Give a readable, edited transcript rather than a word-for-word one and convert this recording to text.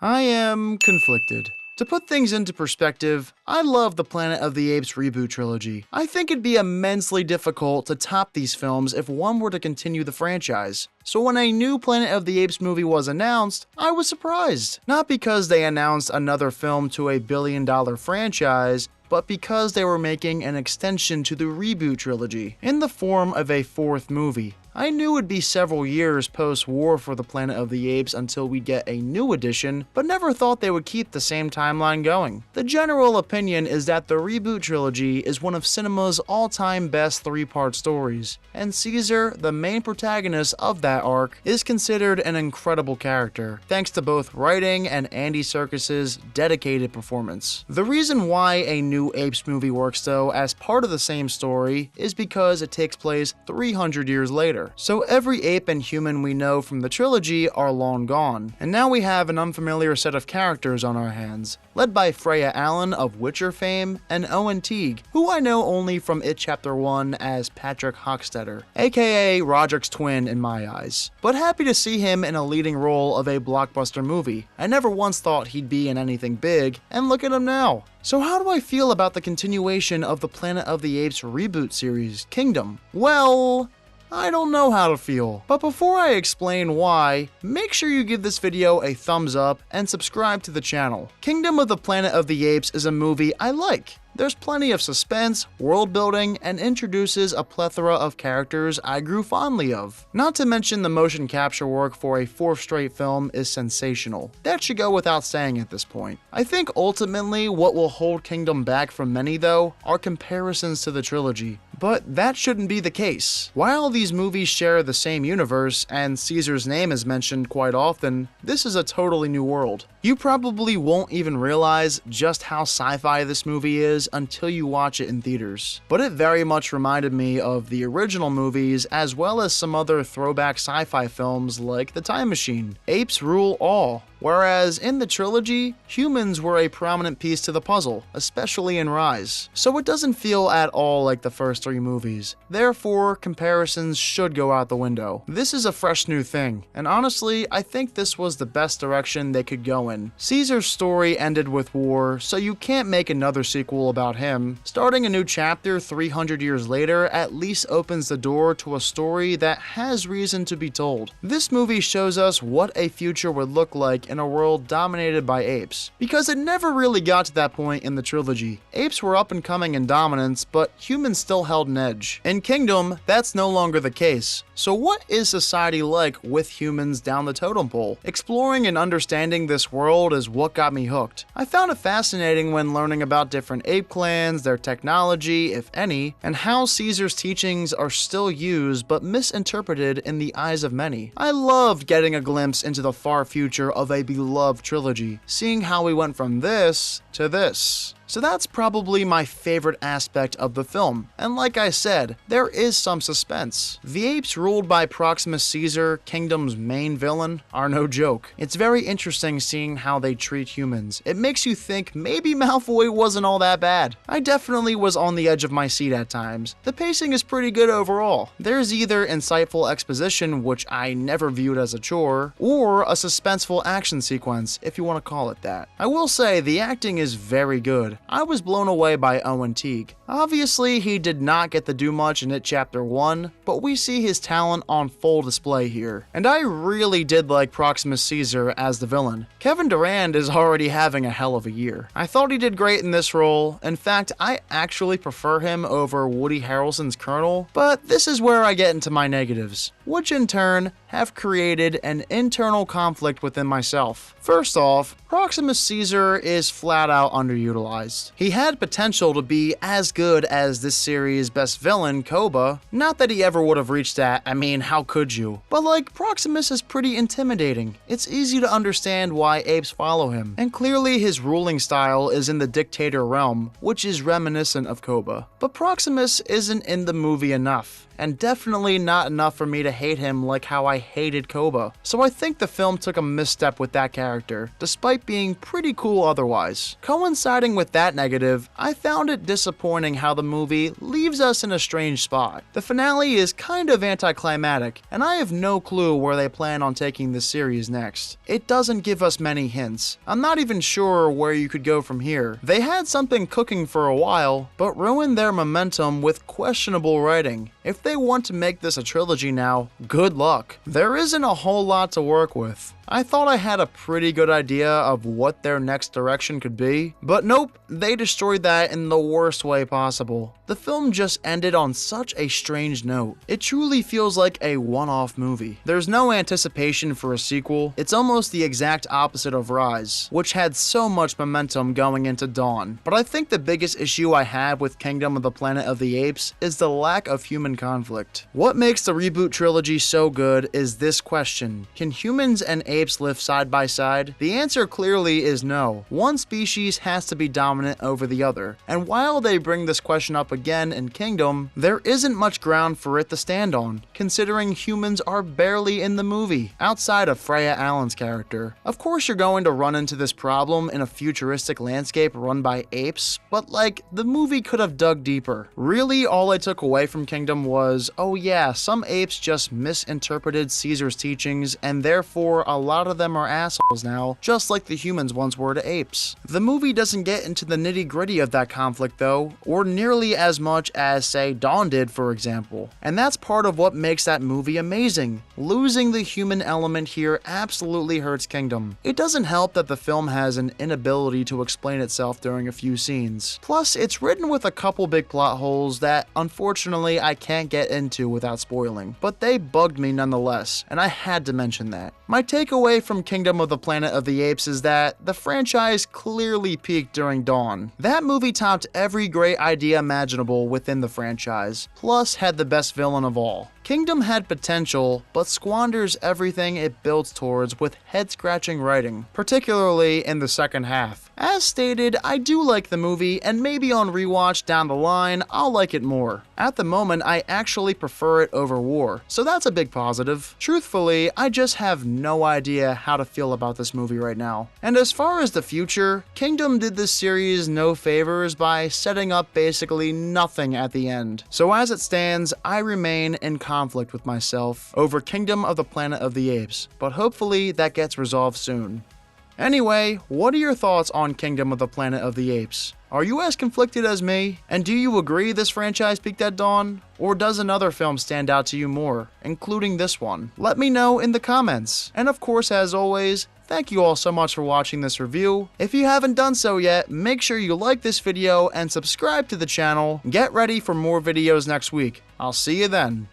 I am conflicted. To put things into perspective, I love the Planet of the Apes reboot trilogy. I think it'd be immensely difficult to top these films if one were to continue the franchise. So when a new Planet of the Apes movie was announced, I was surprised. Not because they announced another film to a billion-dollar franchise, but because they were making an extension to the reboot trilogy in the form of a fourth movie. I knew it'd be several years post-war for the Planet of the Apes until we get a new edition, but never thought they would keep the same timeline going. The general opinion is that the reboot trilogy is one of cinema's all-time best three-part stories, and Caesar, the main protagonist of that arc, is considered an incredible character, thanks to both writing and Andy Serkis's dedicated performance. The reason why a new Apes movie works though as part of the same story is because it takes place 300 years later. So every ape and human we know from the trilogy are long gone, and now we have an unfamiliar set of characters on our hands, led by Freya Allan of Witcher fame and Owen Teague, who I know only from It Chapter 1 as Patrick Hockstetter, aka Roderick's twin in my eyes. But happy to see him in a leading role of a blockbuster movie. I never once thought he'd be in anything big, and look at him now. So how do I feel about the continuation of the Planet of the Apes reboot series, Kingdom? Well, I don't know how to feel. But before I explain why, make sure you give this video a thumbs up and subscribe to the channel. Kingdom of the Planet of the Apes is a movie I like. There's plenty of suspense, world building, and introduces a plethora of characters I grew fondly of. Not to mention the motion capture work for a fourth straight film is sensational. That should go without saying at this point. I think ultimately what will hold Kingdom back from many though are comparisons to the trilogy. But that shouldn't be the case. While these movies share the same universe and Caesar's name is mentioned quite often, this is a totally new world. You probably won't even realize just how sci-fi this movie is until you watch it in theaters. But it very much reminded me of the original movies as well as some other throwback sci-fi films like The Time Machine. Apes rule all. Whereas in the trilogy, humans were a prominent piece to the puzzle, especially in Rise. So it doesn't feel at all like the first three movies. Therefore, comparisons should go out the window. This is a fresh new thing, and honestly, I think this was the best direction they could go in. Caesar's story ended with war, so you can't make another sequel about him. Starting a new chapter 300 years later at least opens the door to a story that has reason to be told. This movie shows us what a future would look like in a world dominated by apes, because it never really got to that point in the trilogy. Apes were up and coming in dominance, but humans still held an edge. In Kingdom, that's no longer the case. So what is society like with humans down the totem pole? Exploring and understanding this world is what got me hooked. I found it fascinating when learning about different ape clans, their technology, if any, and how Caesar's teachings are still used but misinterpreted in the eyes of many. I loved getting a glimpse into the far future of a beloved trilogy, seeing how we went from this to this. So that's probably my favorite aspect of the film, and like I said, there is some suspense. The apes ruled by Proximus Caesar, Kingdom's main villain, are no joke. It's very interesting seeing how they treat humans. It makes you think maybe Malfoy wasn't all that bad. I definitely was on the edge of my seat at times. The pacing is pretty good overall. There's either insightful exposition, which I never viewed as a chore, or a suspenseful action sequence, if you want to call it that. I will say the acting is very good. I was blown away by Owen Teague. Obviously, he did not get to do much in It Chapter 1, but we see his talent on full display here. And I really did like Proximus Caesar as the villain. Kevin Durand is already having a hell of a year. I thought he did great in this role. In fact, I actually prefer him over Woody Harrelson's Colonel, but this is where I get into my negatives, which in turn have created an internal conflict within myself. First off, Proximus Caesar is flat out underutilized. He had potential to be as good as this series' best villain, Koba. Not that he ever would have reached that, I mean, how could you? But like, Proximus is pretty intimidating. It's easy to understand why apes follow him, and clearly his ruling style is in the dictator realm, which is reminiscent of Koba. But Proximus isn't in the movie enough. and definitely not enough for me to hate him like how I hated Koba. So I think the film took a misstep with that character, despite being pretty cool otherwise. Coinciding with that negative, I found it disappointing how the movie leaves us in a strange spot. The finale is kind of anticlimactic, and I have no clue where they plan on taking this series next. It doesn't give us many hints. I'm not even sure where you could go from here. They had something cooking for a while, but ruined their momentum with questionable writing. If they want to make this a trilogy now, good luck. There isn't a whole lot to work with. I thought I had a pretty good idea of what their next direction could be, but nope, they destroyed that in the worst way possible. The film just ended on such a strange note. It truly feels like a one-off movie. There's no anticipation for a sequel. It's almost the exact opposite of Rise, which had so much momentum going into Dawn. But I think the biggest issue I have with Kingdom of the Planet of the Apes is the lack of human conflict. What makes the reboot trilogy so good is this question: can humans and apes live side by side? The answer clearly is no. One species has to be dominant over the other, and while they bring this question up again in Kingdom, there isn't much ground for it to stand on, considering humans are barely in the movie, outside of Freya Allen's character. Of course you're going to run into this problem in a futuristic landscape run by apes, but like, the movie could have dug deeper. Really, all I took away from Kingdom was, oh yeah, some apes just misinterpreted Caesar's teachings, and therefore a lot of them are assholes now, just like the humans once were to apes. The movie doesn't get into the nitty-gritty of that conflict though, or nearly as much as, say, Dawn did, for example. And that's part of what makes that movie amazing. Losing the human element here absolutely hurts Kingdom. It doesn't help that the film has an inability to explain itself during a few scenes. Plus, it's written with a couple big plot holes that, unfortunately, I can't get into without spoiling, but they bugged me nonetheless, and I had to mention that. My takeaway from Kingdom of the Planet of the Apes is that the franchise clearly peaked during Dawn. That movie topped every great idea imaginable within the franchise, plus had the best villain of all. Kingdom had potential, but squanders everything it builds towards with head-scratching writing, particularly in the second half. As stated, I do like the movie, and maybe on rewatch down the line, I'll like it more. At the moment, I actually prefer it over War, so that's a big positive. Truthfully, I just have no idea how to feel about this movie right now. And as far as the future, Kingdom did this series no favors by setting up basically nothing at the end. So as it stands, I remain in conflict with myself over Kingdom of the Planet of the Apes, but hopefully that gets resolved soon. Anyway, what are your thoughts on Kingdom of the Planet of the Apes? Are you as conflicted as me? And do you agree this franchise peaked at Dawn? Or does another film stand out to you more, including this one? Let me know in the comments. And of course, as always, thank you all so much for watching this review. If you haven't done so yet, make sure you like this video and subscribe to the channel. Get ready for more videos next week. I'll see you then.